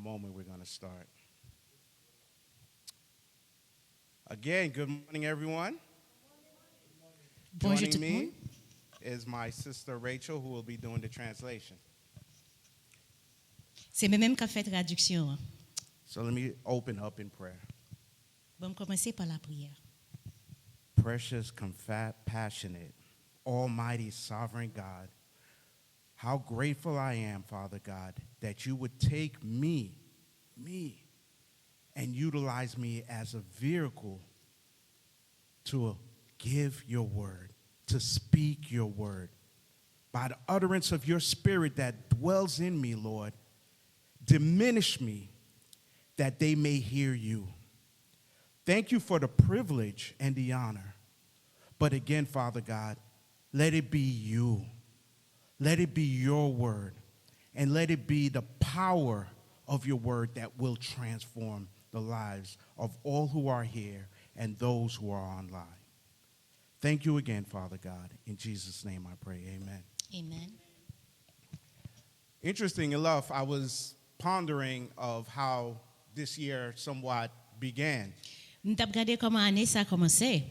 moment, we're going to start. Again, good morning, everyone. Bonjour tout Joining le monde. me is my sister Rachel, who will be doing the translation. C'est moi-même qui fait traduction. Hein. So let me open up in prayer. Bon, commencer par la prière. Precious, compassionate, almighty, sovereign God, how grateful I am, Father God, that you would take me, and utilize me as a vehicle to give your word, to speak your word. By the utterance of your spirit that dwells in me, Lord, diminish me that they may hear you. Thank you for the privilege and the honor. But again, Father God, let it be you. Let it be your word. And let it be the power of your word that will transform the lives of all who are here and those who are online. Thank you again, Father God. In Jesus' name I pray, amen. Amen. Interesting enough, I was pondering of how this year somewhat began. Nous avons regardé comment l'année ça a commencé.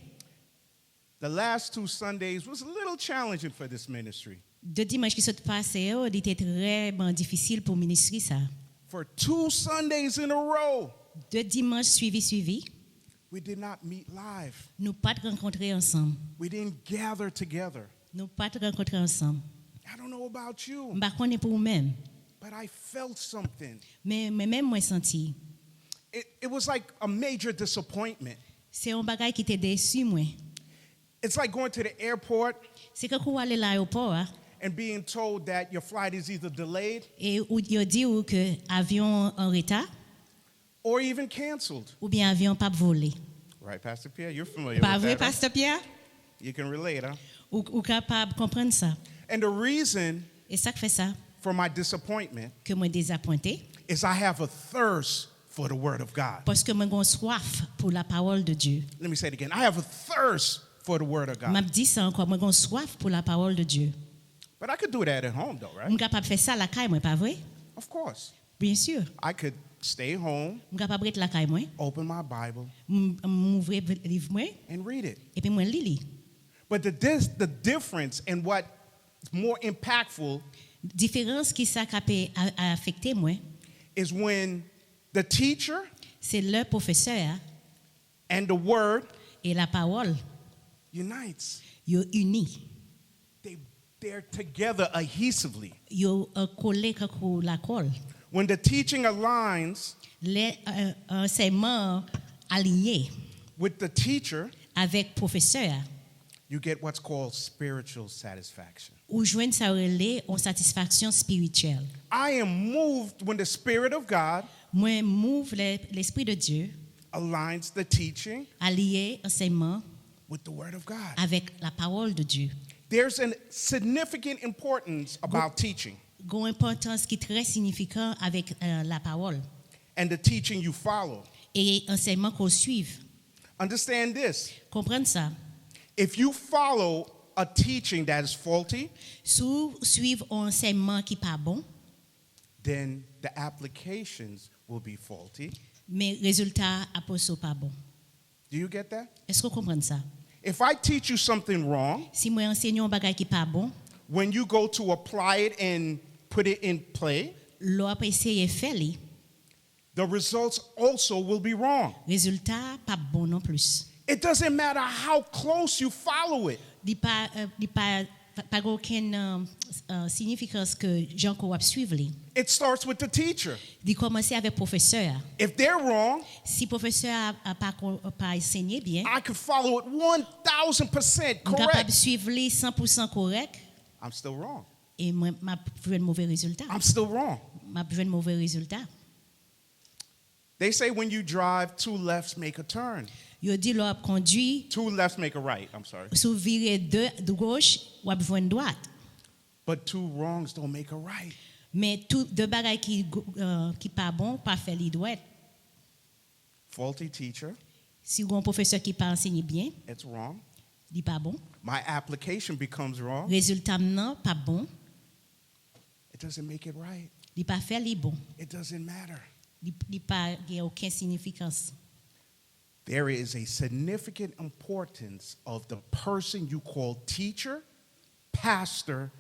The last two Sundays was a little challenging for this ministry. Deux dimanches qui sont passés, il était très difficile pour le ministère ça. For 2 Sundays in a row, Deux dimanches suivis, we did not meet live. nous pas rencontrer ensemble. We didn't gather together. Nous pas rencontrer ensemble. I don't know about you, Je ne connais pas vous-même, but I felt something. mais même moi senti. It was like a major disappointment. C'est un bagage qui était déçu moi. It's like going to the airport C'est que quand aller à l'aéroport hein, and being told that your flight is either delayed et il dit que avion en retard or even canceled. ou bien avion pas volé. Right, Pastor Pierre? You're familiar Pas with vrai, that. Huh? Pasteur Pierre? You can relate, huh? Ou capable de comprendre ça. And the reason Et ça qui fait ça for my disappointment que moi désappointé is I have a thirst for the Word of God. parce que moi j'ai soif pour la parole de Dieu. Let me say it again. I have a thirst for the Word of M'a God. dit ça encore, moi j'ai soif pour la parole de Dieu. But I could do that at home, though, Je right? suis capable de faire ça à la caille moi, pas vrai? Of course. Bien sûr. I could stay home, Je suis capable d'être la caille moi, open my Bible, m'ouvrir le livre moi and read it. et puis moi lire. But the difference and what's more impactful Différence qui ça peut affecter moi, is when the teacher c'est le professeur and the Word et la parole unites. yo unis. They're together adhesively. Yo collé comme la colle. When the teaching aligns Les enseignements alignés with the teacher, avec professeur you get what's called spiritual satisfaction. ou joindre ça relais en satisfaction spirituelle. I am moved when the Spirit of God Moi m'ouvre l'esprit de Dieu aligns the teaching allié enseignement with the Word of God. avec la parole de Dieu. There's a significant importance about teaching Une importance qui est très significante avec la parole and the teaching you follow. et enseignement qu'on suive. Understand this. Comprendre ça. If you follow a teaching that is faulty, Si vous suivez un enseignement qui n'est pas bon, then the applications will be faulty. mais résultat après ça pas bon. Do you get that? Est-ce que vous comprenez ça? If I teach you something wrong, Si moi enseigne un bagage qui n'est pas bon, when you go to apply it and put it in play, l'on essayer faire li, the results also will be wrong. résultat pas bon non plus. It doesn't matter how close you follow it. Il pas aucune significance que Jean qu'on va suivre li. It starts with the teacher. Il commencer avec professeur. If they're wrong, Si professeur a pas enseigné bien, I could follow it 1,000% on capable correct. de suivre li 100% correct I'm still wrong. et moi m'a vu un mauvais résultat. I'm still wrong. M'a vu un mauvais résultat. They say when you drive, 2 lefts make a turn. Yo dit l'on conduit 2 lefts make a right. I'm sorry. sous virer de gauche ou à une droite. But 2 wrongs don't make a right. Mais tout de bagaille qui pas bon pas faire li droite. Faulty teacher, Si un professeur qui pas enseigné bien, it's wrong. il pas bon. My application becomes wrong. Résultat non pas bon, It doesn't make it right. il pas faire li bon. It doesn't matter. li pas gen aucune significance. There is a significant importance of the person you call teacher, pastor,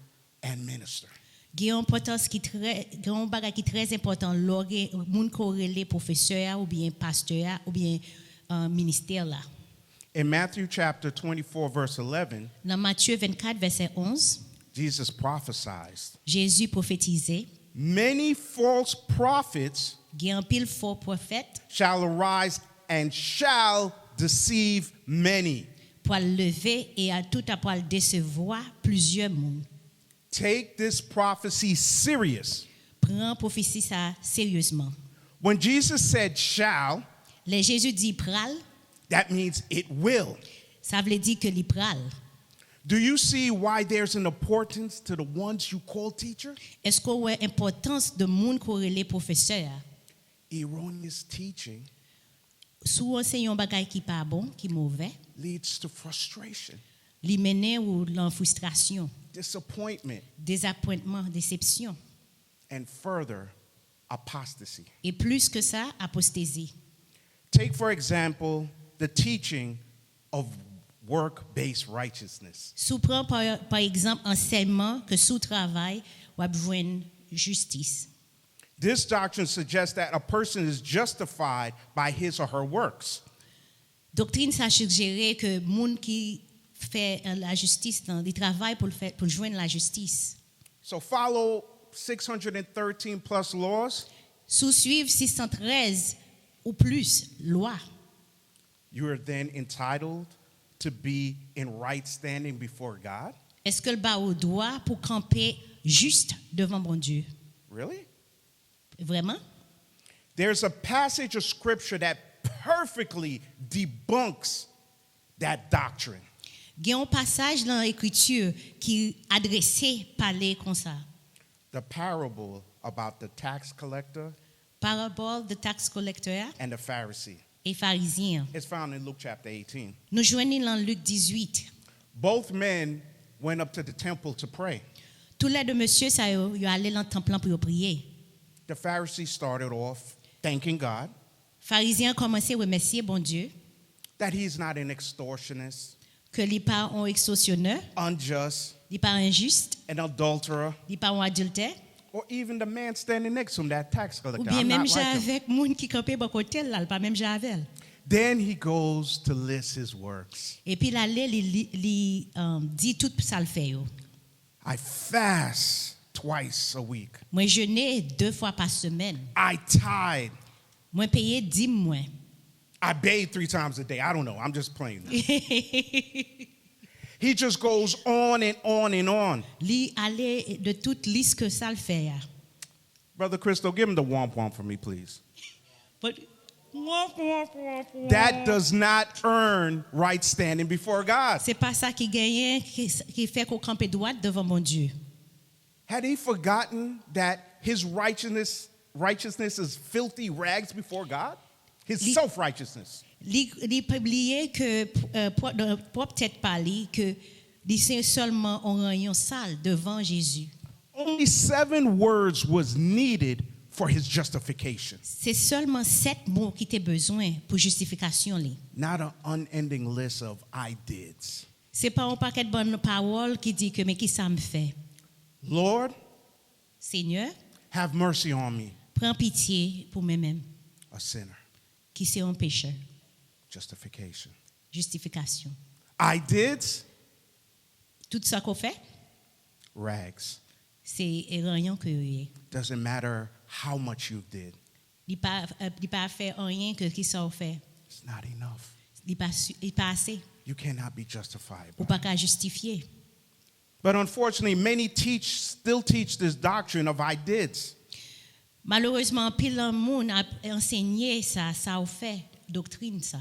and minister. Gen yon importance qui très gen yon bagay qui très important lor gen moun ko rele professeur ou bien pasteur ou bien ministère là. In Matthew chapter 24, verse 11, Dans Matthieu 24 verset 11, Jesus prophesied, Jésus prophétisait, many false prophets gen un pile faux prophète shall arise and shall deceive many. pour lever et à tout à pour décevoir plusieurs monde. Take this prophecy serious. Prends prophétie ça sérieusement. When Jesus said shall, Les Jésus dit pral, that means it will. ça veut dire que li pral. Do you see why there's an importance to the ones you call teacher? Est-ce qu'on voit importance de monde corrélé professeur? Erroneous teaching Sous enseignant bagay qui pas bon, qui mauvais, leads to frustration, li mène ou l'en frustration, disappointment, désappointement, déception and further, apostasy. et plus que ça, apostasie. Take, for example, the teaching of work-based righteousness. Sous prend par exemple enseignement que sous travail ou joindre justice. This doctrine suggests that a person is justified by his or her works. Doctrine ça suggérait que monde qui fait la justice dans des travail pour joindre la justice. So follow 613 plus laws. Sous suivre 613 ou plus lois. You are then entitled to be in right standing before God. Est-ce que le bas au droit pour camper juste devant bon Dieu? Really? Vraiment? There's a passage of scripture that perfectly debunks that doctrine. Il y a un passage dans l'écriture qui adressé parler comme ça. The parable about the tax collector Parabole de tax collecteur and the Pharisee. et pharisien. It's found in Luke chapter 18. Nous joignons dans Luc 18. Both men went up to the temple to pray. Tous les deux monsieur ça yo allé dans le temple pour prier. The Pharisee started off thanking God Pharisien commençait à remercier bon Dieu that he's not an extortionist, que les pas un extorsionneur, unjust, les pas injuste, an adulterer, les pas un adultère or even the man standing next to him, that tax ou collector. bien I'm même not like him. avec monde qui campait bon côté là, pas même avec. Then he goes to list his works. Et puis là li dit tout ça le fait yo. I fast twice a week. Moi jeûner 2 fois par semaine. I tithe. Moi payer 10 moins. I bathe 3 times a day. I don't know. I'm just playing. He just goes on and on and on. Li aller de toute liste que ça le fait. Brother Christo, give him the womp womp for me, please. But That does not earn right standing before God. c'est pas ça qui gagne qui fait qu'on campe droit devant mon Dieu. Had he forgotten that his righteousness is filthy rags before God? His self-righteousness. Li publié que peut-être parler que li c'est seulement un rayon sale devant Jésus. Only 7 words was needed for his justification. C'est seulement 7 mots qui étaient besoin pour justification li. Not an unending list of I dids. C'est pas un paquet de bonnes paroles qui dit que mais qui ça me fait. Lord, Seigneur, have mercy on me, prends pitié pour moi-même a sinner. qui c'est un pécheur. Justification. Justification. I dids, Tout ça qu'on fait, rags. c'est rien que il Doesn't matter how much you did. pas fait rien que qui ça fait. It's not enough. Il pas assez You cannot be justified. pour pas qu'à justifier. But unfortunately, many still teach this doctrine of I dids. Malheureusement, pile de monde a enseigné ça au fait doctrine ça,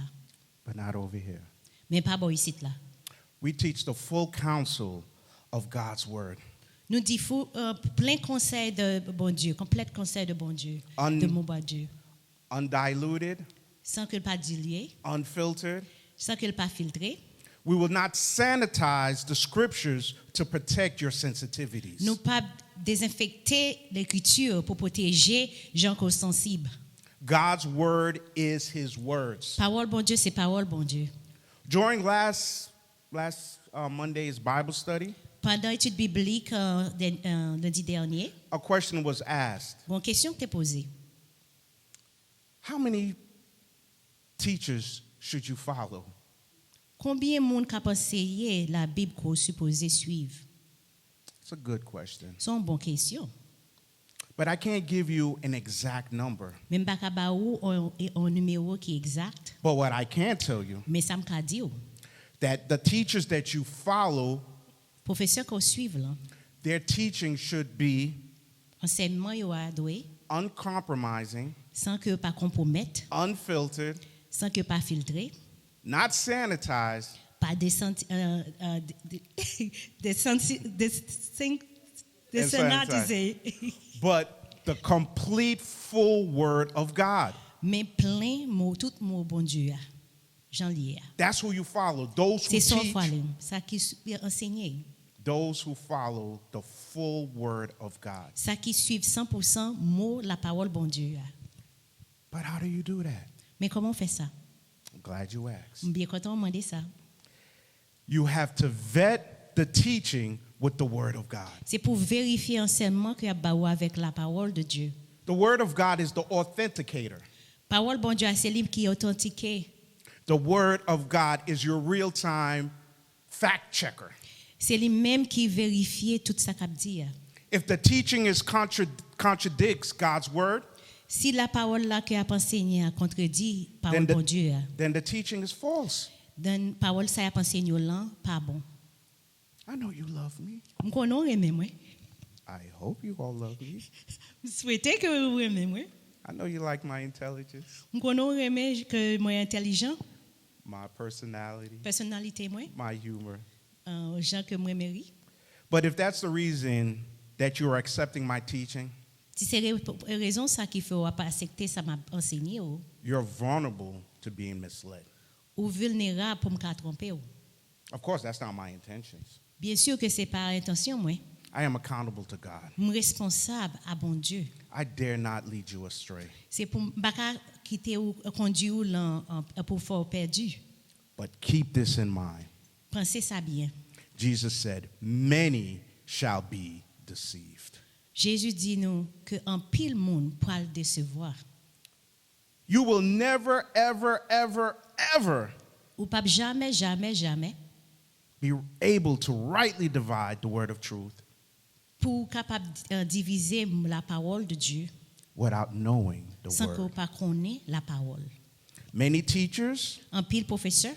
But not over here. mais pas bon ici là. We teach the full counsel of God's word. Nous disons plein conseil de bon Dieu, complète conseil de bon Dieu, de mon bon Dieu, Undiluted, sans qu'il pas dilué, unfiltered. sans qu'il pas filtré. We will not sanitize the scriptures to protect your sensitivities. Nous pas désinfecter l'écriture pour protéger gens qui sont sensibles. God's word is his words. Parole bon Dieu, c'est parole bon Dieu. During last Monday's Bible study, Pendant l'étude biblique lundi dernier, a question was asked. une question t'est posée. How many teachers should you follow? Combien de monde qui enseigné la Bible qu'on supposé suivre? It's a good question. C'est une bonne question. But I can't give you an exact number. Même pas ba ou un numéro qui est exact, But what I can tell you, mais ça me ka dire. that the teachers that you follow, Professeur qu'on suive là, their teaching should be enseignement yo a doué uncompromising, sans que pas compromettre, unfiltered, sans que pas filtrer, not sanitized, pas des sanitiser, but the complete full word of God. mais plein mot tout mot bon Dieu. Jean lié. That's who you follow. Those who C'est son teach, folie, ça qui enseigné, those who follow the full word of God. ça qui suivent 100% mot la parole bon Dieu. But how do you do that? Mais comment on fait ça? I'm glad you asked. Bien content de demander ça. You have to vet the teaching with the word of God. C'est pour vérifier enseignement que y a baou avec la parole de Dieu. The word of God is the authenticator. Parole bon Dieu, c'est lui qui est authentiqué. The word of God is your real-time fact checker. C'est lui-même qui vérifie tout ça qu'a dit. If the teaching is contradicts God's word, Si la parole là que a enseigné a contredit parole then bon Dieu, then the teaching is false. dan parole ça a enseigné là pas bon. I know you love me. On connaît aimer moi. I hope you all love me. Souhaitez que vous aimez moi. I know you like my intelligence, On connaît aimer que moi intelligent, my personality, personnalité moi, my humor. gens que moi mérite. But if that's the reason that you are accepting my teaching, Si c'est raison ça qui fait ou pas accepter ça m'a enseigné you're vulnerable to being misled. ou vulnérable pour me tromper. Of course, that's not my intentions. Bien sûr que c'est pas intention moi. I am accountable to God. Je suis responsable à bon Dieu. I dare not lead you astray. C'est pour pas quitter ou conduire ou là pour faire perdu. But keep this in mind. Pensez ça bien. Jesus said, many shall be deceived. Jésus dit nous que un pile monde pour le décevoir. You will never, ever, ever, ever Ou pas jamais be able to rightly divide the word of truth pour capable diviser la parole de Dieu without knowing the sans qu'on word. pas connaît la parole. Many teachers, Un pile professeur,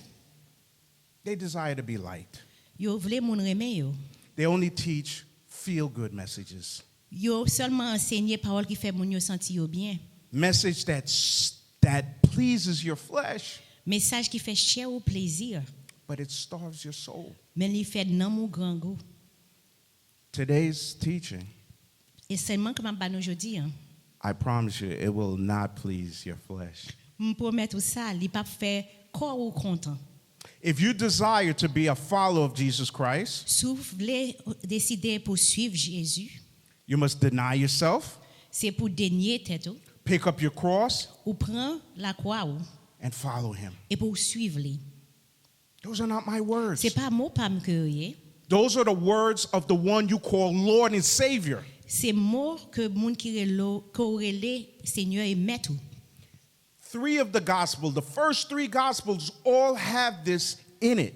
they desire to be liked. yo voulez moun remè yo. They only teach feel-good messages. Yo seulement enseigner parole qui fait moun yo senti yo bien. Message that pleases your flesh, Message qui fait chair ou plaisir, but it starves your soul. mais il fait nan mou grand goût. Today's teaching, Et seulement comme m'a aujourd'hui, I promise you, it will not please your flesh. me promettre ça, il pas faire corps ou content. If you desire to be a follower of Jesus Christ, Si vous voulez décider pour suivre Jésus, you must deny yourself, c'est pour dénier tête pick up your cross, ou prendre la croix ou, and follow him. et pour suivre lui. Those are not my words. C'est pas mot pas me cueillir, Those are the words of the one you call Lord and Savior. c'est mot que moun qui relé Seigneur et maître. Three of the gospel, the first three gospels all have this in it.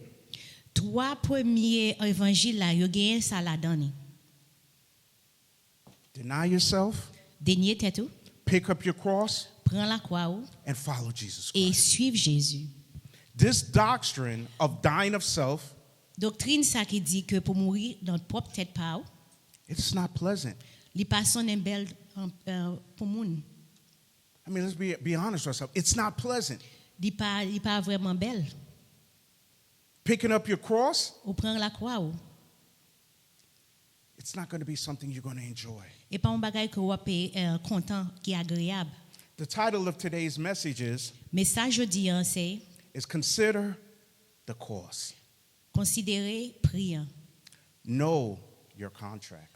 Trois premiers évangiles là, yo gagne ça la donne. Deny yourself, Dénier tête ou, pick up your cross, prends la croix ou, and follow Jesus et Christ. suivre Jésus. This doctrine of dying of self, Doctrine ça qui dit que pour mourir dans notre propre tête pas ou, it's not pleasant. li pas son belle pour moun. I mean, let's be honest with ourselves. It's not pleasant. Li pas vraiment belle. Picking up your cross, Ou prendre la croix ou, it's not going to be something you're going to enjoy. et pas un bagage que ou content qui est agréable. The title of today's message Mais ça je dis c'est is Consider the Cost. considérer priant. Know your contract.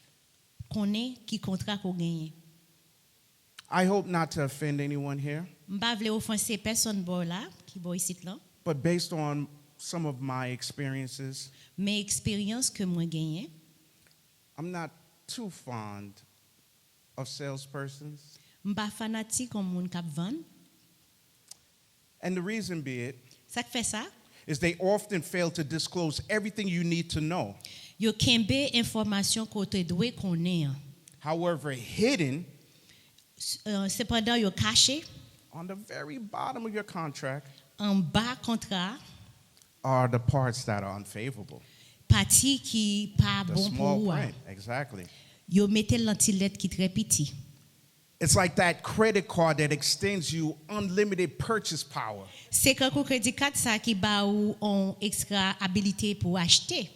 Connaît qui contrat qu'on gagne. I hope not to offend anyone here, M'pa vle offenser personne bon là, qui bon ici là. but based on some of my experiences, Mais expérience que moi gagné, I'm not too fond of salespersons. m'pa fanatique comme moun k'ap vendre. And the reason be it Ça fait ça, is they often fail to disclose everything you need to know. yo kembe information côté doué connaît. However, hidden Cependant yo caché on the very bottom of your contract en bas contrat are the parts that are unfavorable. parti qui pas The bon pour small ou. print, exactly. Yo mette l'antilette qui très petit. It's like that credit card that extends you unlimited purchase power. C'est quand crédit card ça qui ba ou on extra habilité pour acheter.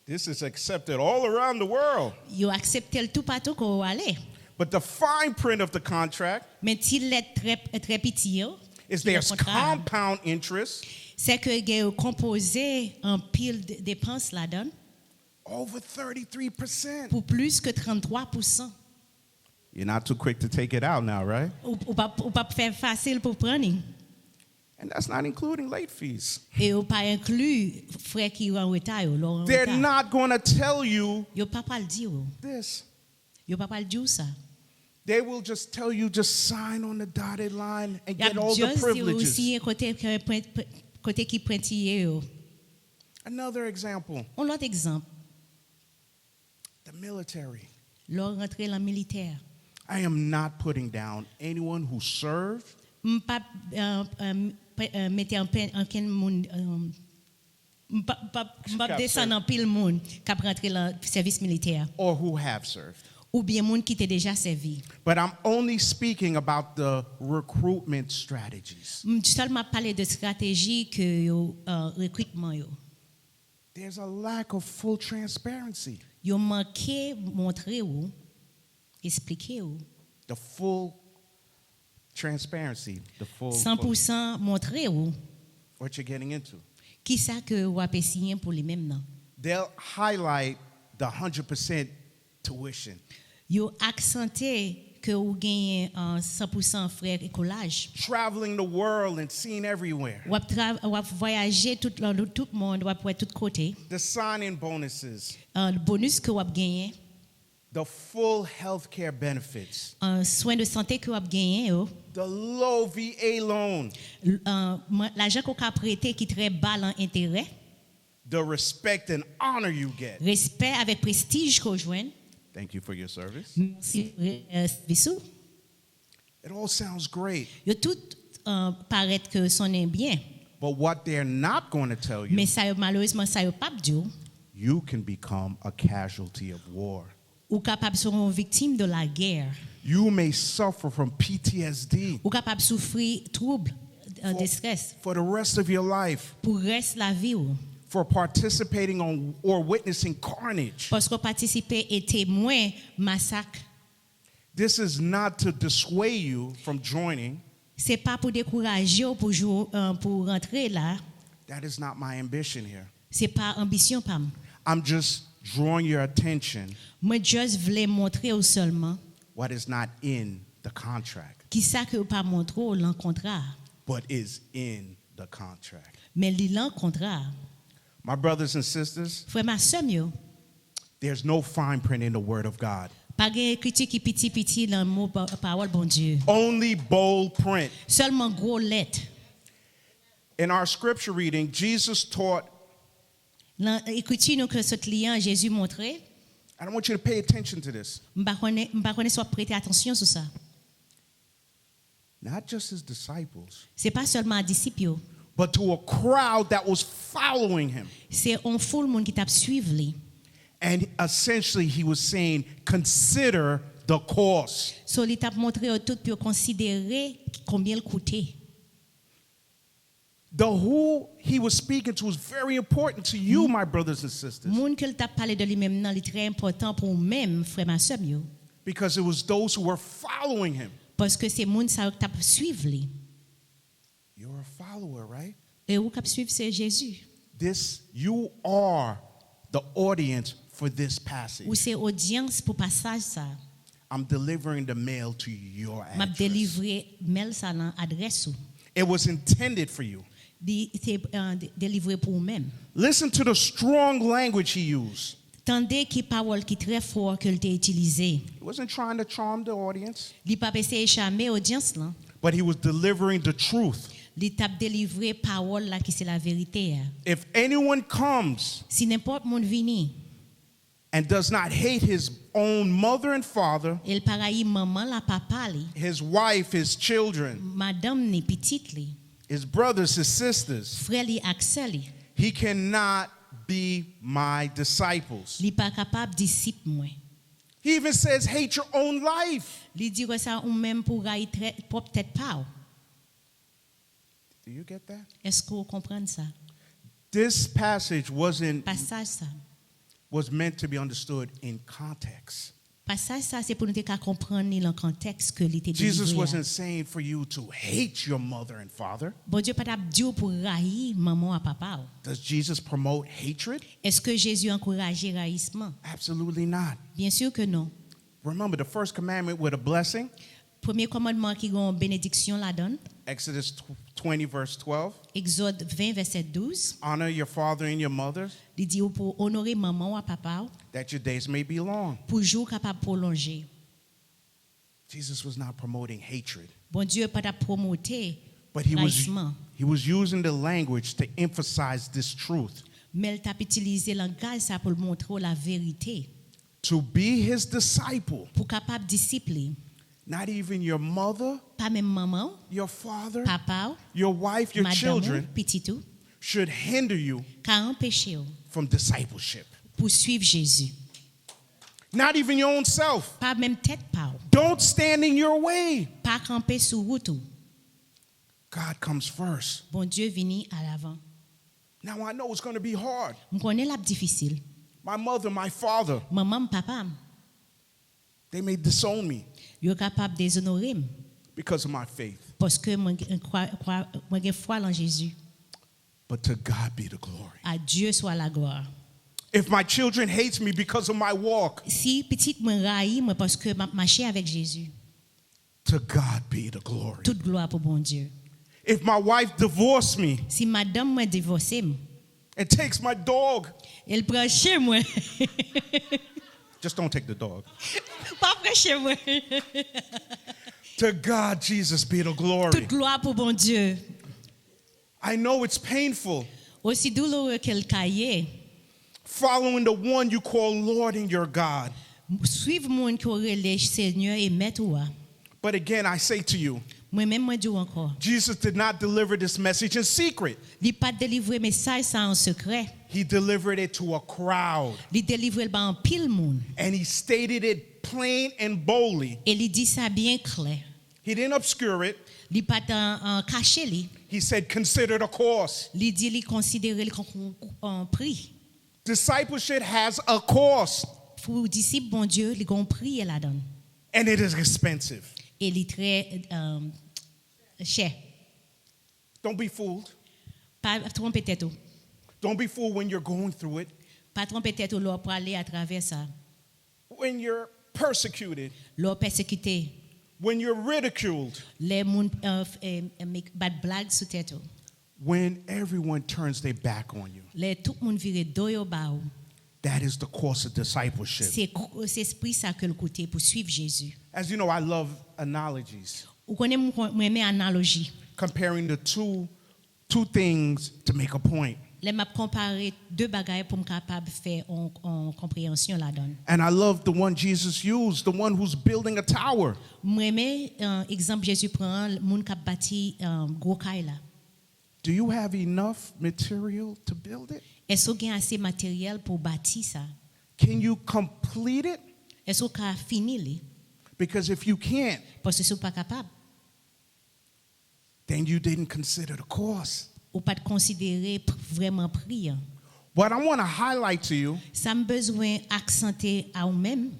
This is accepted all around the world. Yo accepte le tout partout qu'on aller. But the fine print of the contract Mais ti lettre très petit yo. is qui le there's contrat, compound interest c'est que gen composé en pile de dépenses là-dedans over 33%. pour plus que 33%. You're not too quick to take it out now, right? Ou pas faire facile pour prendre. And that's not including late fees. Et ou pas inclus frais qui en retard yo, l'en They're retard. not going to tell you Yo pas le dire. this. Yo pas le dire ça. They will just tell you just sign on the dotted line and Y a get all the juste privileges. aussi côté qui pointillé yo. Another example, Un autre exemple, the military. leur rentrée dans le militaire. I am not putting down anyone who served M'pas mettre en peine en quel monde m'pas descendre en pile monde qui a rentré dans le service militaire or who have served. ou bien monde qui était déjà servi. But I'm only speaking about the recruitment strategies. Seulement parler de stratégie que yo recrutement yo. There's a lack of full transparency. Yo manqué montrer ou expliquer ou The full transparency, the full 100% montrer ou what you're getting into. qui ça que ou a signé pour les mêmes non. They'll highlight the 100% tuition. Yo accenté que ou gagne 100% frais écolage. Traveling the world and seeing everywhere. Ou ap voyager tout le monde, ou ap tout côté. The sign-in bonuses, Le bonus que ou ap gagné, the full healthcare benefits, soin de santé que ou ap gagné yo, the low VA loan, l'argent qu'on a prêté qui très bas en intérêt, the respect and honor you get. respect avec prestige qu'on joue. Thank you for your service. Merci bisou. It all sounds great, Yo tout paraît que sonne bien, but what they're not going to tell you, mais ça yo, malheureusement ça yo pas dire you can become a casualty of war. ou capable ser une victime de la guerre, You may suffer from PTSD ou capable souffrir trouble de stress for the rest of your life pour reste la vie ou. for participating on or witnessing carnage. Parce qu'on participe et témoin massacre. This is not to dissuade you from joining. C'est pas pour décourager ou pour rentrer là. That is not my ambition here. C'est pas ambition pam. I'm just drawing your attention Moi juste voulais montrer ou seulement what is not in the contract, qui ça que ou pas montrer ou l'en contrat. but is in the contract. Mais l'en contrat. My brothers and sisters, Frère ma sœur yo, there's no fine print in the Word of God. pas de écriture qui petit dans le mot parole bon Dieu. Only bold print. Seulement gros lettres. In our scripture reading, Jesus taught, Dans l'écriture nous que ce client Jésus montrait, and I want you to pay attention to this, m'pa connait soit prêter attention sur ça. not just his disciples, C'est pas seulement un disciple, yo. but to a crowd that was following him. C'est un foule monde qui t'a suivre lui. And essentially, he was saying, consider the cost. So il t'a montré tout pour considérer combien il coûtait. The who he was speaking to was very important to you, my brothers and sisters, Monde que t'a parlé de lui-même non, il est très important pour même frère ma sœur yo. because it was those who were following him. Parce que c'est monde ça qui t'a suivre lui. You're a follower, right? Et où cap suivre c'est Jésus. You are the audience for this passage. Ou c'est audience pour passage ça. I'm delivering the mail to your m'a address. délivré mail ça dans adresse ou. It was intended for you. C'est délivré pour vous-même. Listen to the strong language he used. Tendez qui parole qui très fort que t'a utilisé. He wasn't trying to charm the audience, Il pas essayer charmer audience là. but he was delivering the truth. Il t'a délivré parole là qui c'est la vérité. If anyone comes Si n'importe monde vini, and does not hate his own mother and father, il pareil maman la papa li, his wife, his children, madame ni petite li, his brothers, his sisters, frère li accès li, he cannot be my disciples. li pas capable disciple moi. He even says, hate your own life. Li dire ça ou même pour railler propre tête pas. Do you get that? Est-ce que vous comprenez ça? This passage Passage ça. was meant to be understood in context. Passage ça c'est pour nous qu'à comprendre ni le contexte que il était Jesus délivré. wasn't saying for you to hate your mother and father. Bon Dieu pas t'a dit pour railler maman à papa. Does Jesus promote hatred? Est-ce que Jésus encourage raillissement? Absolutely not. Bien sûr que non. Remember the first commandment with a blessing, Premier commandement qui a une bénédiction la donne. Exodus 20 verse 12. Exode 20 verset 12. Honor your father and your mother, Il dit pour honorer maman ou papa that your days may be long. pour jour capable prolonger. Jesus was not promoting hatred, Bon Dieu pas t'a promoter but he raillissement. was using the language to emphasize this truth. Mais il t'a utilisé langage ça pour montrer la vérité. To be his disciple, Pour capable discipler. not even your mother, Pas même maman, your father, papa, your wife, your madame, children petit tout, should hinder you qu'a empêché from discipleship. pour suivre Jésus. Not even your own self. Pas même tête pas. Don't stand in your way. Pas camper sur route. God comes first. Bon Dieu vini à l'avant. Now I know it's going to be hard. Je connais la difficile. My mother, my father, Maman, papa, they may disown me yo capable de déshonorer because of my faith. parce que moi j'ai foi en Jésus. But to God be the glory. À Dieu soit la gloire. If my children hates me because of my walk, Si petite moi raille moi parce que m'a marché avec Jésus. to God be the glory. Toute gloire pour bon Dieu. If my wife divorced me Si madame moi divorcé, and takes my dog, elle prend chez moi. just don't take the dog. Pas près chez moi. To God, Jesus be the glory. Toute gloire pour bon Dieu. I know it's painful Aussi douloureux qu'elle caillé. following the one you call Lord and your God. Suivre mon qui aurait les Seigneur et maître ou. But again, I say to you, Moi-même, moi dis encore. Jesus did not deliver this message in secret. Il pas délivrer message ça en secret. He delivered it to a crowd. Il délivre le en pile monde. And he stated it plain and boldly. Et il dit ça bien clair. He didn't obscure it. Il pas en caché li. He said, consider the cost. Il dit il considérer le en prix. Discipleship has a cost, Pour disciple bon Dieu, il gon prix la donne. and it is expensive. Et il est très cher. Don't be fooled. Pas tromper tête. Don't be fooled when you're going through it, Pas tromper tête l'or pour aller à travers ça. when you're persecuted, L'or persécuté. when you're ridiculed, Les moun make bad blagues sur tête. when everyone turns their back on you. Les tout monde vire doyo ba ou. That is the course of discipleship. C'est esprit ça que le côté pour suivre Jésus. As you know, I love analogies, Ou connaît moi aimer analogie. comparing the two things to make a point. Les m'a comparer deux bagages pour me capable faire en compréhension la donne. And I love the one Jesus used, the one who's building a tower. Moi aimer exemple Jésus prend moun qui bâti gros caille là. Do you have enough material to build it? Est-ce qu'il y a assez de matériel pour bâtir ça? Can you complete it? Est-ce qu'il y a fini? Because if you can't, Parce que si vous pas capable, then you didn't consider the cost. ou pas de considérer vraiment prix. What I want to highlight to you, Ça me besoin accenter à vous-même.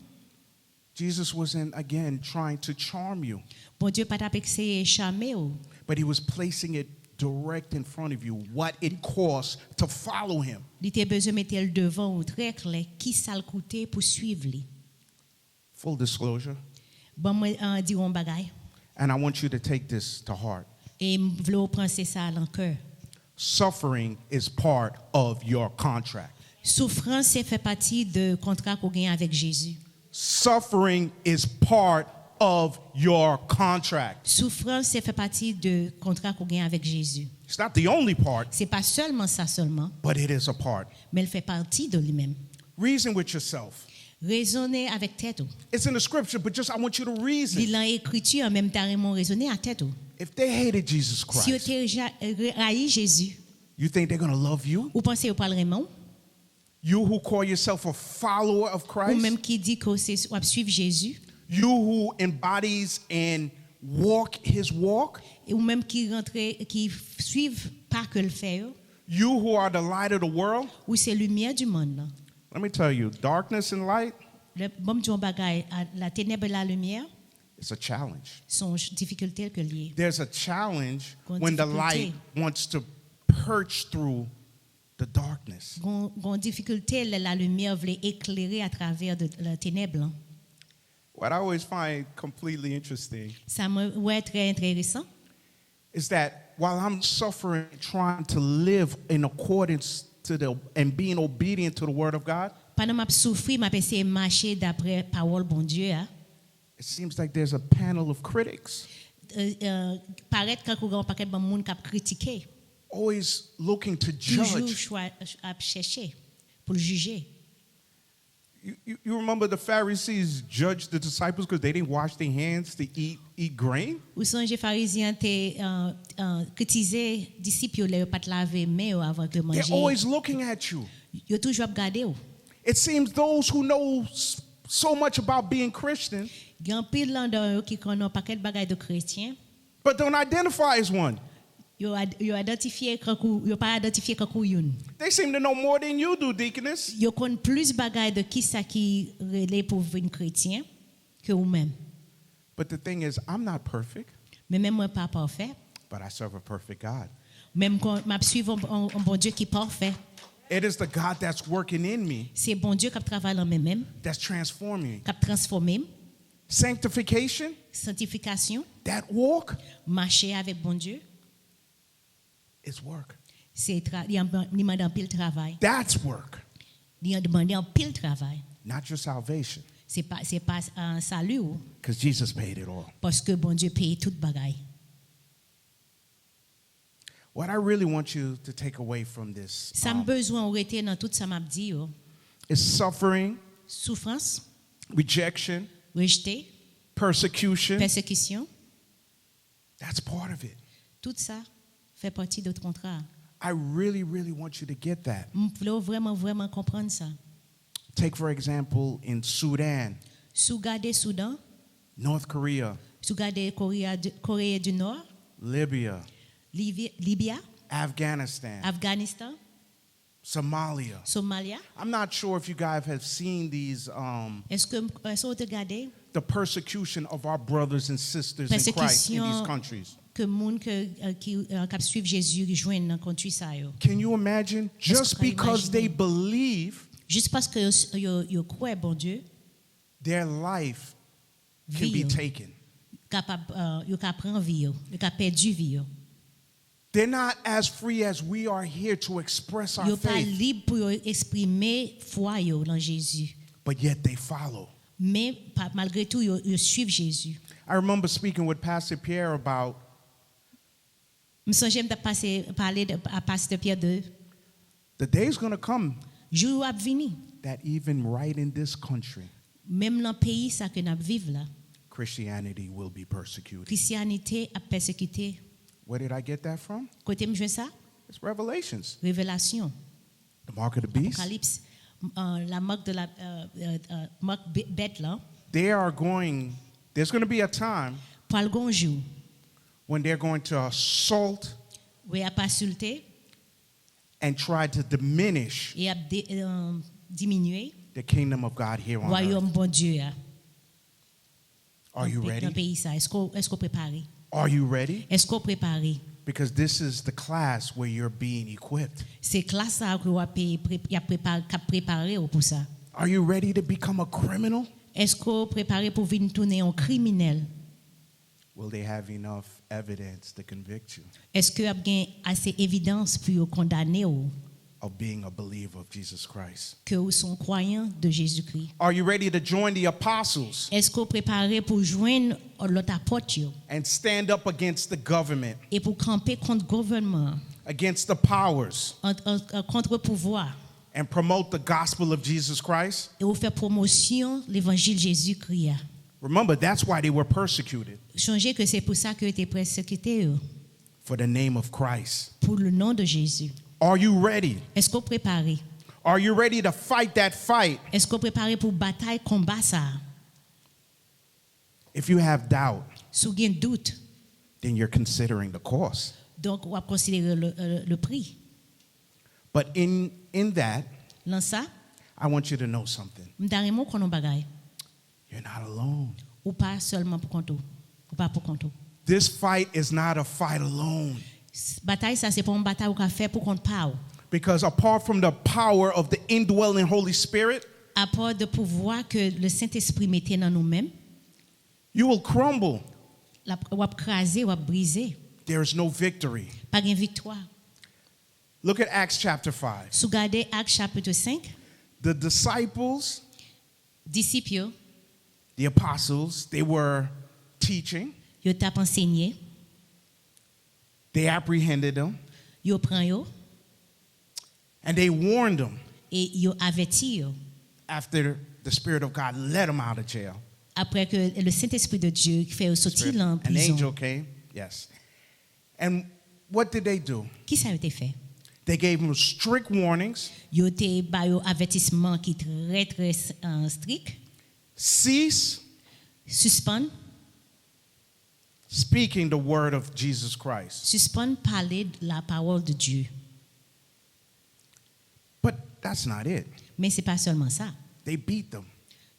Jesus wasn't, again, trying to charm you, Bon Dieu pas essayer charmer ou. but he was placing it direct in front of you, what it costs to follow him. Il était besoin mettre le devant ou très clair qui ça le coûter pour suivre lui. Full disclosure, Bon moi dire un bagay and I want you to take this to heart. et vle penser ça à l'encoeur. Suffering is part of your contract. Souffrance c'est fait partie de contrat qu'on gagne avec Jésus. Suffering is part of your contract. Souffrance c'est fait partie de contrat qu'on gagne avec Jésus. It's not the only part, C'est pas seulement ça seulement, but it is a part. mais elle fait partie de lui-même. Reason with yourself. Raisonner avec tête. It's in the scripture, but just I want you to reason. Lire l'écriture en même temps raisonner à tête. If they hated Jesus Si vous Christ, haï Jésus, you think they're going to love you? vous pensez au parlement You who call yourself a follower of ou même Christ? qui dit que c'est ou suivre Jésus, You who embodies and walk his walk? ou même qui rentre qui suivent pas que le fait, You who are the light of the world? ou c'est lumière du monde. Là. Let me tell you, darkness and light, Le bon Dieu bagaille la ténèbre et la lumière it's a challenge. sont difficultés que liées. There's a challenge Gon when the difficulté. light wants to perch through the darkness. Gon difficulté la lumière veut éclairer à travers de la ténèbre. Là. What I always find completely interesting Ça me ouais très intéressant. is that while I'm suffering, trying to live in accordance to and being obedient to the word of God, Pendant m'a souffrir, m'a essayé marcher d'après parole bon Dieu. Hein. it seems like there's a panel of critics Paraître quand on a un paquet de monde qui a critiqué, always looking to toujours judge. à chercher pour le juger. You remember the Pharisees judged the disciples because they didn't wash their hands to eat grain? Ou songe pharisien te critiquer disciples les pas laver main avant de They're manger. always looking at you. Yo toujours regarder ou. It seems those who know so much about being Christian, Gan pile là dans qui connaît un paquet de bagages de chrétiens, but don't identify as one. yo identifié quand yo pas identifié quand youn. They seem to know more than you do, deaconess. Yo connaît plus bagages de qui ça qui relè pour un chrétien que ou même. But the thing is, I'm not perfect, Mais même moi pas parfait. but I serve a perfect God. Même quand m'a suivre un bon Dieu qui est parfait. It is the God that's working in me, C'est bon Dieu qui travaille en moi-même, that's transforming. qui transforme, Sanctification, sanctification, that walk marcher avec bon Dieu, is work. c'est il demande un pile travail. That's work, Il demande un pile travail. not your salvation, C'est pas un salut because Jesus paid it all. parce que bon Dieu paye toute bagaille. What I really want you to take away from this Ça me besoin de rester dans tout ça m'a dit is suffering, souffrance, rejection, rejeté, persecution. persécution, That's part of it. tout ça fait partie de notre contrat. I really, really want you to get that. Je veux vraiment comprendre ça. Take, for example, in Sudan, Sous garder Soudan, North Korea, sous garder Corée du Nord, Libya, Libye, Afghanistan, Afghanistan, Somalia. Somalia. I'm not sure if you guys have seen these, Est-ce que vous regardez the persecution of our brothers and sisters in Christ in these persécution countries. que monde qui suivent Jésus joignent dans country ça yo. Can you imagine? Just qu'on peut because they imaginer? believe, Juste parce que yo croient bon Dieu, their life can vie be yo, taken. capable yo ka prend vie yo, yo ka perdu vie yo. They're not as free as we are here to express our Yo pas faith, libre pour yo exprimer foi yo dans Jésus. but yet they follow. Mais malgré tout yo suivent Jésus. I remember speaking with Pastor Pierre about Me songe me parler à pasteur Pierre de the day's going to come jour a venir. that even right in this country, Même dans le pays ça que nous vivons là, Christianity will be persecuted. christianité a persécuté. Where did I get that from? Côté me ça, It's Revelations, révélation, the mark of the beast. apocalypse, la marque de la marque bête là, There's going to be a time pour le grand jour, when they're going to assault où a pas insulté and try to diminish et a diminué the kingdom of God here on earth. royaume bon Dieu. Are you Dans le ready? pays ça, est-ce qu'on préparé? Are you ready? Est-ce qu'on préparé? Because this is the class where you're being equipped. C'est classe ça que y a préparé pour ça. Are you ready to become a criminal? Est-ce qu'on préparé pour venir tourner en criminel? Will they have enough evidence to convict you Est-ce que y a assez d'évidence pour condamner ou of being a believer of Jesus Christ? que vous sont croyants de Jésus-Christ? Are you ready to join the apostles Est-ce qu'on préparé pour joindre l'autre apôtre yo, and stand up against the government, et pour camper contre le gouvernement, against the powers, contre le pouvoir and promote the gospel of Jesus Christ? et vous faire promotion l'évangile Jésus-Christ? Remember, that's why they were persecuted, Songez que c'est pour ça que était persécuté for the name of Christ. pour le nom de Jésus. Are you ready? Est-ce qu'on préparé? Are you ready to fight that fight? Est-ce qu'on préparé pour bataille combat ça? If you have doubt, Si vous avez un doute, then you're considering the cost. donc on va considérer le prix. But in that, Dans ça, I want you to know something. m'daremo konon bagay. You're not alone. Ou pas seulement pour compte. Ou pas pour compte. This fight is not a fight alone. Bataille ça c'est pas une bataille qu'on fait pour compte pas. Because apart from the power of the indwelling Holy Spirit, À part de pouvoir que le Saint-Esprit mettait dans nous-mêmes, you will crumble. ou va craser, ou va briser. There is no victory. Pas de victoire. Look at Acts chapter 5. Si vous regardez Actes chapitre 5, The disciples, disciples, the apostles, they were teaching. ils t'a enseigné, They apprehended them ils prennent yo and they warned them et ils averti yo. after the Spirit of God led them out of jail. Après que le Saint-Esprit de Dieu fait sortir en An prison. angel came, yes. And what did they do? Qui ça a été fait? They gave them strict warnings. Yo te ba yo avertissement qui très très strict. Cease Suspend speaking the word of Jesus Christ. Suspend parler de la parole de Dieu. But that's not it. Mais c'est pas seulement ça. They beat them.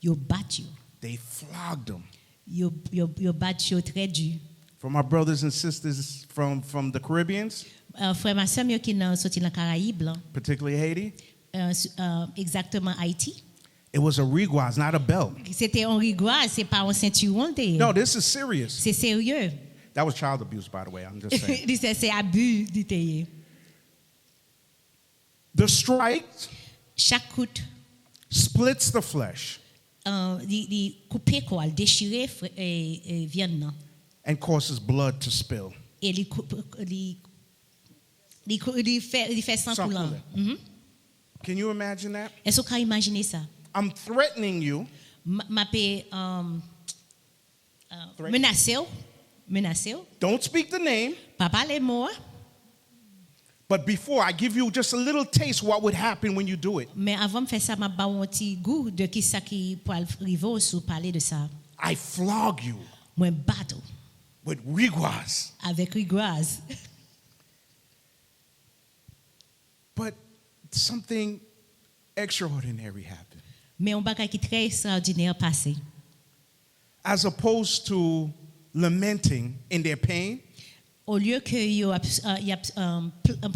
Yo bat yo. They flogged them. Yo bat yo très dur. For my brothers and sisters from the Caribbeans, Frère ma sœur yo qui nan sorti dans Caraïbes là, particularly Haiti, exactement Haïti. it was a riguaz, not a belt. C'était un rigoise, c'est pas un ceinturon. No, this is serious. C'est sérieux. That was child abuse, by the way. I'm just saying. C'est abus dit. The strike Chaque coup splits the flesh li couper quoi, déchirer viande nan. and causes blood to spill. Et li fait sang Sang coulant. couler. Can you imagine that? Est-ce que vous imaginez ça? I'm threatening you. M'a pe menacer, Don't speak the name. pas parler mot, But before I give you just a little taste what would happen when you do it, mais avant de faire ça, m'a ba un petit goût de qui ça qui pour arriver sous parler de ça. I flog you Moi battre with riguaz. avec rigoise. But something extraordinary happened. Mais un bagage qui très extraordinaire passé. As opposed to lamenting in their pain, Au lieu que yo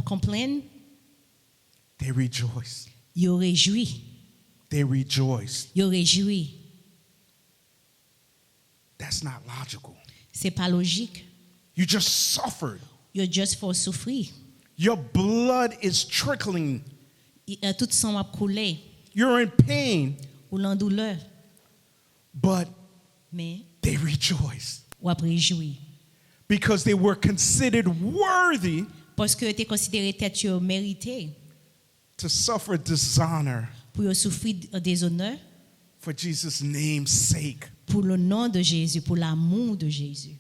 complain, they rejoiced. yo réjoui, They rejoiced. yo réjoui. That's not logical. C'est pas logique. You just suffered. Yo just faut souffrir. Your blood is trickling. Tout sang a coulé You're in pain, ou l'en douleur, but mais they rejoiced ou a réjoui. because they were considered worthy Parce que tu considéré tête yo mérité to suffer dishonor pour yo souffrir des honneurs for Jesus' name's sake. pour le nom de Jésus, pour l'amour de Jésus.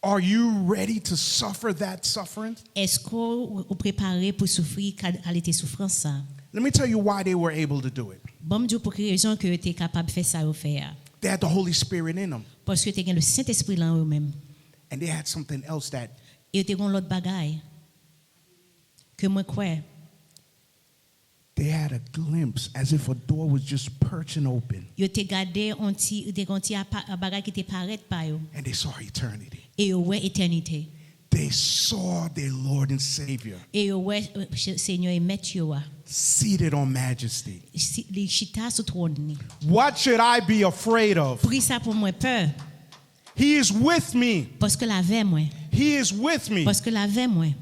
Are you ready to suffer that suffering? Est-ce qu'on est préparé pour souffrir qualité souffrance ça? Let me tell you why they were able to do it. Bon Dieu pour quelle raison que tu es capable de faire ça ou faire? They had the Holy Spirit in them, Parce que tu as le Saint-Esprit là en eux-mêmes. and they had something else that Et tu as l'autre bagaille que moi crois. they had a glimpse as if a door was just perching open, Yo te gardé un petit bagaille qui te paraît pas yo and they saw eternity. et yo ouais éternité. They saw their Lord and Savior. Et yo ouais Seigneur et maître yo. seated on majesty. Li chita sou trône ni. What should I be afraid of? Pour ça pour moi peur He is with me. parce que la veille moi. He is with me. Parce que la veille moi.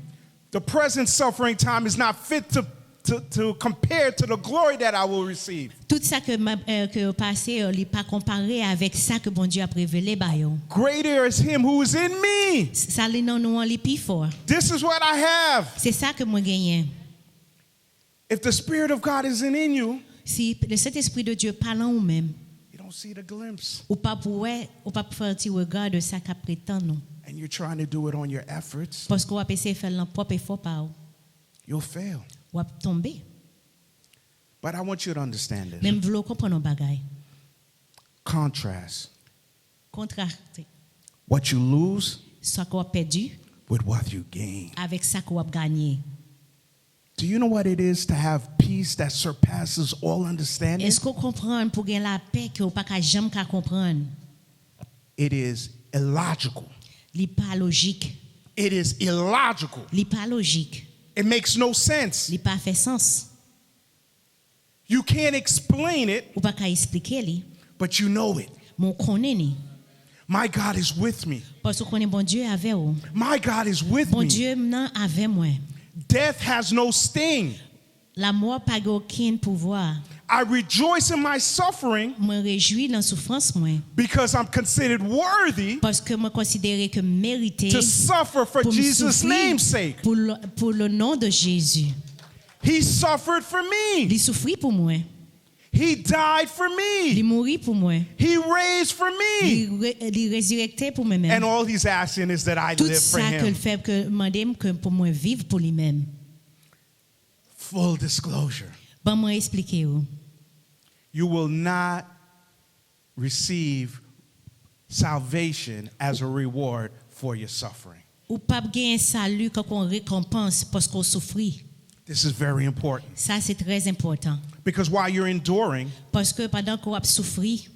The present suffering time is not fit to compare to the glory that I will receive. Tout ça que passé li pas comparé avec ça que bon Dieu a révélé ba yo. Greater is him who is in me. Ça li nan nou an li pi fort. This is what I have. C'est ça que moi gagné. If the Spirit of God isn't in you, Si le Saint-Esprit de Dieu parle en ou même, you don't see the glimpse. ou pas faire un petit regard de ça qu'a prétend non. And you're trying to do it on your efforts, Parce qu'on va essayer de faire l'en propre effort pas ou. you'll fail. Ou va tomber. But I want you to understand this. Même vouloir comprendre un bagay. Contrast Contraste. what you lose Ça qu'on a perdu with what you gain. avec ça qu'on a gagné. Do you know what it is to have peace that surpasses all understanding? Est-ce qu'on comprend pour gagner la paix que ou pas qu'à jamais qu'à comprendre? It is illogical. Li pas logique. It is illogical. Li pas logique. It makes no sense. Li pas fait sens. You can't explain it, Ou pas qu'à expliquer li. but you know it. Mon connaît ni. My God is with me. Parce qu'on est bon Dieu avec ou. My God is with Bon me. Dieu nan avec moi. Death has no sting. La mort pas aucun pouvoir. I rejoice in my suffering Moi réjouis dans souffrance moi because I'm considered worthy parce que moi considéré que mérité to suffer for pour me Jesus' souffrir name's sake. pour le nom de Jésus. He suffered for me. Il souffrit pour moi. He died for Il me. mourit pour moi. He raised for me. Il résurrecté pour moi-même. And all he's asking is that I Tout live for ça que le him. fait que demandé que pour moi vivre pour lui-même. Full disclosure. Bon moi expliquer ou. You will not receive salvation as a reward for your suffering. Ou pas gagner salut quand on récompense parce qu'on souffrit. This is very important Ça c'est très important because while you're enduring, parce que pendant qu'on a souffri,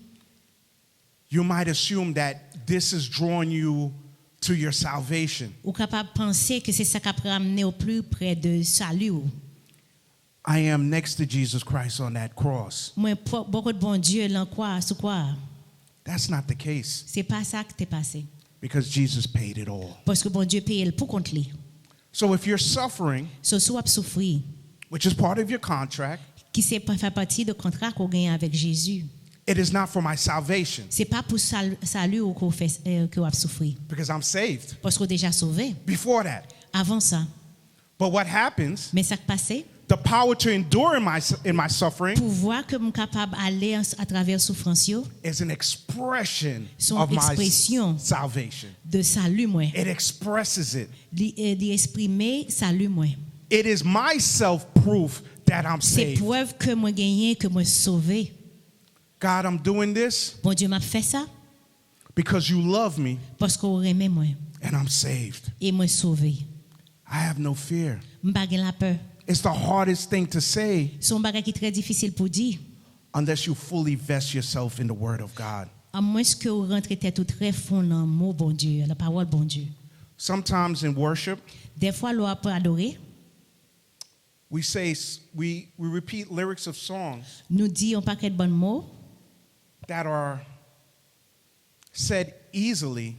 you might assume that this is drawing you to your salvation. ou capable penser que c'est ça qui peut amener au plus près de salut. Ou. I am next to Jesus Christ on that cross. Moi beaucoup de bon Dieu l'en quoi sous quoi. That's not the case C'est pas ça qui t'est passé because Jesus paid it all. parce que bon Dieu paye le pour contre lui. So if you're suffering, So soit souffrir which is part of your contract, qui c'est pas fait partie de contrat qu'on gagne avec Jésus. it is not for my salvation C'est pas pour salut ou qu'on fait qu'on a souffrir because I'm saved parce qu'on est déjà sauvé before that. avant ça. But what happens, Mais ça qui passé the power to endure in my suffering pour voir que je capable d'aller à travers souffrance yo, is an expression Son of my expression. salvation. de salut moi. It expresses it. D'exprimer salut moi. It is my self-proof that I'm C'est saved. preuve que moi gagné, que moi sauvé. God, I'm doing this Bon Dieu m'a fait ça because you love me parce qu'on aimait moi and I'm saved. et moi sauvé. I have no fear. M'pas gen la peur. It's the hardest thing to say Son bagage qui est très difficile pour dire. unless you fully vest yourself in the Word of God. À moins que vous rentrez tête tout très fond dans le mot bon Dieu, la parole bon Dieu. Sometimes in worship, Des fois, l'on peut adorer. we repeat lyrics of songs Nous dit un paquet de bons mots that are said easily,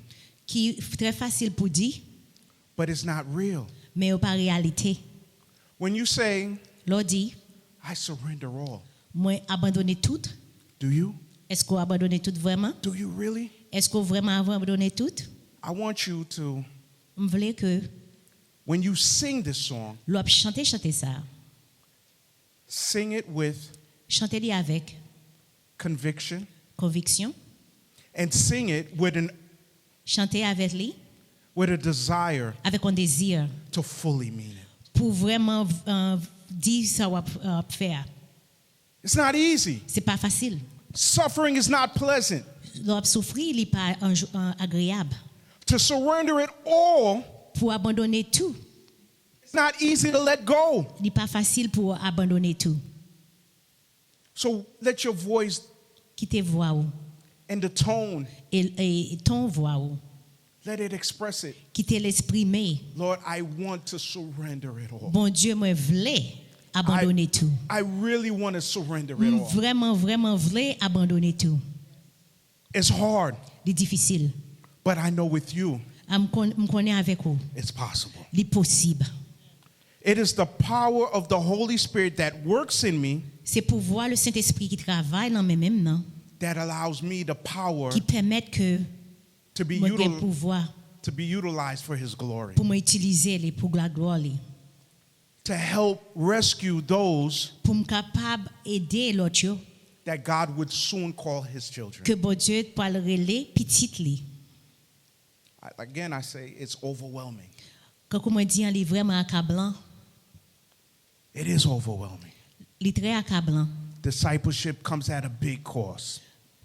qui est très facile pour dire, but it's not real. mais pas réalité. When you say, L'on dit, I surrender all, moi abandonner tout. do you? Est-ce qu'on abandonne tout vraiment? Do you really? Est-ce qu'on vraiment abandonné tout? I want you to, Je voulais que when you sing this song, l'on chanter ça. sing it with Chanter avec conviction conviction. and sing it Chanter avec lui, with a desire avec un désir to fully mean it. pour vraiment dire ça ou faire. It's not easy. C'est pas facile. Suffering is not pleasant. L'on souffrir n'est pas agréable. To surrender it all, Pour abandonner tout, it's not easy to let go. n'est pas facile pour abandonner tout. So let your voice Quitter voix ou and the tone, et ton voix ou let it express it. quitter l'exprimer. Lord, I want to surrender it all. Bon Dieu, moi voulais abandonner tout. I really want to surrender it all. Vraiment, vraiment, voulais abandonner tout. It's hard, C'est difficile. but I know with you, Je connais avec vous. it's possible. C'est possible. It is the power of the Holy Spirit that works in me C'est pour voir le Saint-Esprit qui travaille dans mes mêmes non, that allows me the power qui permet que to be, moi j'ai pouvoir to be utilized for His glory, pour m'utiliser les pour la gloire li. to help rescue those Pour me capable aider l'autre yo, that God would soon call His children. que bon Dieu pour le relais petit li. Again, I say it's overwhelming. Quand on dit il est vraiment accablant, It is overwhelming. il est très accablant. Discipleship comes at a big cost.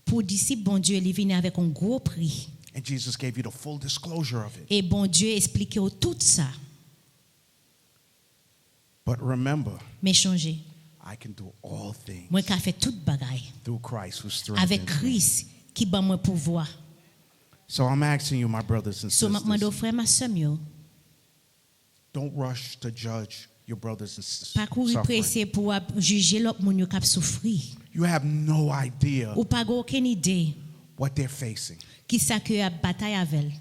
Pour disciple bon Dieu, il vient avec un gros prix. And Jesus gave you the full disclosure of it. Et bon Dieu explique tout ça. But remember, Mais changer. I can do all things Moi qui fait toute bagaille through Christ who avec strengthens me. Christ qui bat moi pouvoir. So I'm asking you, my brothers and So maintenant sisters, frère ma sœur yo, don't rush to judge your brothers and sisters. pas courir suffering. pressé pour juger l'autre moun yo qui a souffrir. You have no idea Ou pas aucune idée what they're facing. qui ça que a bataille avec.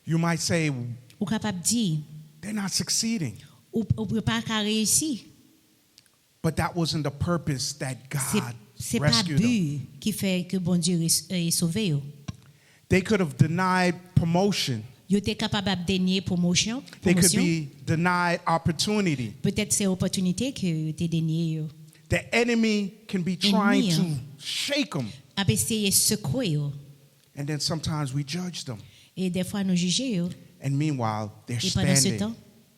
You might say Ou capable dire they're not succeeding, ou pas qu'à réussir. but that wasn't the purpose that God C'est pas rescued them. but qui fait que bon Dieu sauvé yo. They could have denied promotion. Yo était capable de dénier promotion. They could promotion. be denied opportunity. Peut-être c'est opportunité que tu dénié yo. The enemy can be trying Ennemi, to hein. shake them, A essayer secouer yo. and then sometimes we judge them. Et des fois nous juger yo. And meanwhile, they're Et pendant ce standing. temps,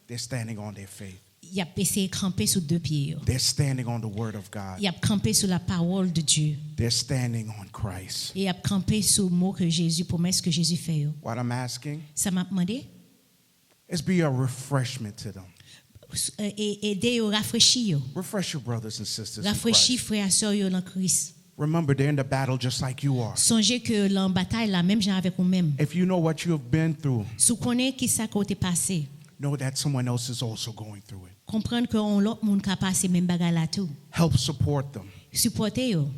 They're standing on their faith. il a essayé de camper sur deux pieds yo. They're standing on the word of God. Il a campé sur la parole de Dieu. They're standing on Christ. Et il a campé sur le mot que Jésus, promesse que Jésus fait yo. What I'm asking Ça m'a demandé is be a refreshment to them. et aider yo rafraîchir yo. Refresh your brothers and sisters in Rafraîchir Christ. frères et sœurs yo dans Christ. Remember, they're in the battle just like you are. Songez que la bataille la même genre avec vous-même. If you know what you have been through, Si vous connaissez qui ça côté passé, know that someone else is also going through it. comprendre que on l'autre monde qui a passé même bagarre là tout. Help support them. Supportez yo.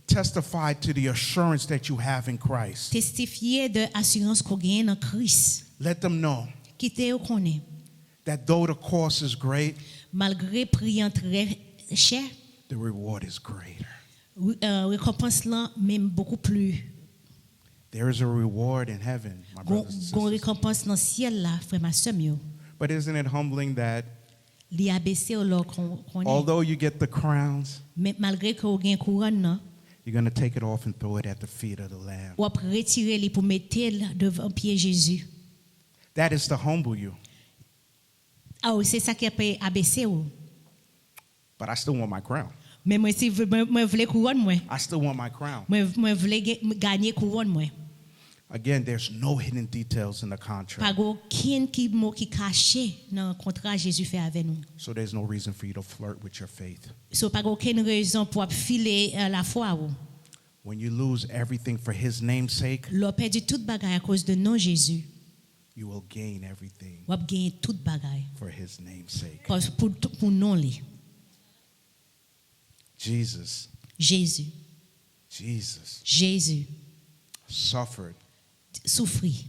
Testify to the assurance that you have in Christ. Testifier de assurance qu'on gagne dans Christ. Let them know Qui te yo connaît. that though the cost is great, Malgré prix en très cher, the reward is greater. récompense là même beaucoup plus. There is a reward in heaven, my brothers and Gon sisters. récompense dans ciel là, frère ma sœur yo. But isn't it humbling that Li abaissé au lor qu'on est. although you get the crowns, Mais malgré que vous gagne couronne là, you're going to take it off and throw it at the feet of the Lamb? ou après retirer li pour mettre devant pied Jésus. That is to humble you. Ah oui, c'est ça qui a abaissé ou. But I still want my crown. Mais moi si moi voulais couronne moi. I still want my crown. Moi voulais gagner couronne moi. Again, there's no hidden details in the Pas contract. aucun qui mot qui caché dans le contrat Jésus fait avec nous. So there's no reason for you to flirt with your faith. So pas aucune raison pour filer la foi ou. When you lose everything for his name's sake, L'on perdu toute bagaille à cause de non Jésus. you will gain everything Ou gagner toute bagaille for his name's sake. pour non li. Jesus, Jésus, Jesus suffered souffrit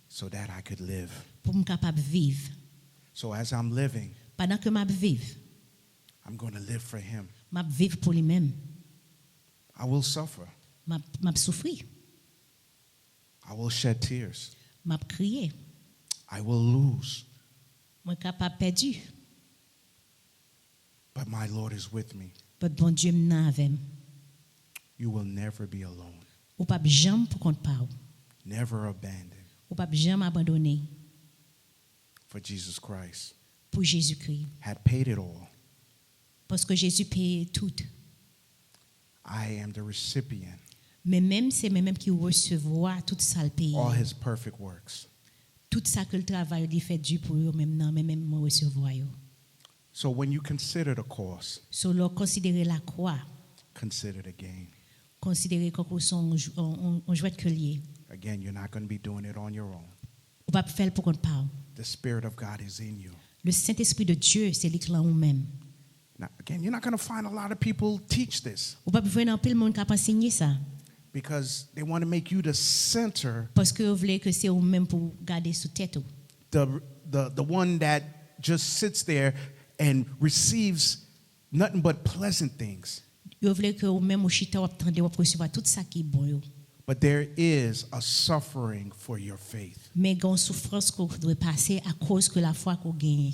so that I could live. pour me capable vivre. So as I'm living, Pendant que m'a vivre, I'm going to live for him. m'a vivre pour lui-même. I will suffer. M'a souffrir, I will shed tears. m'a crier, I will lose. moi capable perdu. But my Lord is with me. Mais bon Dieu m'en avec. You will never be alone. Ou pas jamais pour compte pas. Never abandoned Ou pas jamais abandonner for Jesus Christ. pour Jésus-Christ. Had paid it all. Parce que Jésus paye tout. I am the recipient. Mais même c'est même qui recevoir tout ça le paye. All his perfect works. Tout ça que le travail il fait du pour eux même non mais même recevoir yo. So when you consider the cost, So leur considérer la croix, consider the gain. considérer comme son on jouet que lié. Again, you're not going to be doing it on your own. Ou pas faire pour qu'on parle. The Spirit of God is in you. Le Saint-Esprit de Dieu c'est lui qui là ou même. Now, again, you're not going to find a lot of people teach this Ou pas besoin d'un pile monde capable enseigner ça because they want to make you the center, parce que vous voulez que c'est ou même pour garder sous tête ou. the one that just sits there and receives nothing but pleasant things. Vous voulez que ou même ou chita ou attendre ou recevoir tout ça qui est bon yo. But there is a suffering for your faith. Mais gon souffrance qu'on doit passer à cause que la foi qu'on gagne.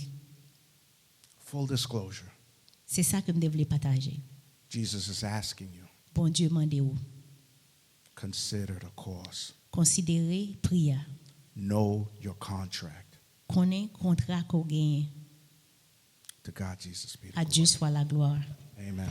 Full disclosure. C'est ça que me voulais partager. Jesus is asking you, Bon Dieu mande ou consider the cost. considérer prière. Know your contract. Connaît contrat qu'on gagne. To God, Jesus be the À Dieu glory. soit la gloire. Amen.